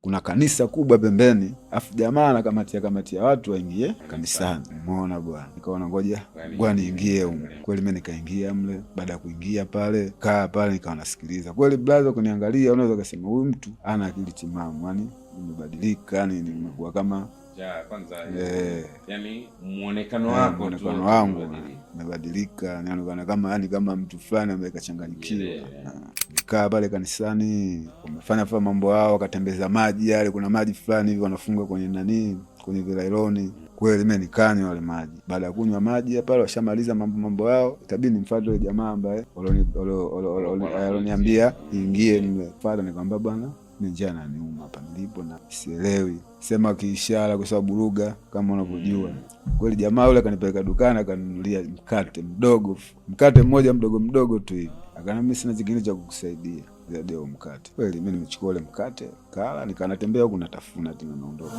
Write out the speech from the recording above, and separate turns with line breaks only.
kuna kanisa kubwa pembeni, afu jamaa anakamatia watu waingie kanisani. Umeona bwana, nikaona ngoja niingie huko. Kweli mimi nikaingia mle. Baada ya kuingia pale, kaa pale, nikawa nasikiliza. Kweli brother, kuniangalia unaweza kusema huyu mtu ana akili timamu, yani nimebadilika, yani nimekuwa kama
kwanza yani muonekano wangu
umebadilika, yani kama mtu fulani ambaye kachanganyikiwa. Nikaa pale kanisani, wamefanya mambo yao, wakatembeza maji yale, kuna maji fulani hivi wanafunga kwenye kwenye vilailoni. Kweli mimi nikanywa wale maji. Baada ya kunywa maji pale, washamaliza mambo yao, itabidi nimfuate yule jamaa ambaye aloniambia ingie. Nimefuata, nikamwambia bwana, njaa inaniuma hapa nilipo na sielewi, sema kiishara kwa sababu lugha kama unavyojua. Kweli jamaa yule akanipeleka dukani, akanunulia mkate mmoja mdogo tu hivi, akaniambia mimi sina kingine cha kukusaidia zaidi ya mkate. Kweli mimi nimechukua ule mkate, kala, nikanatembea huko natafuna tena naondoka.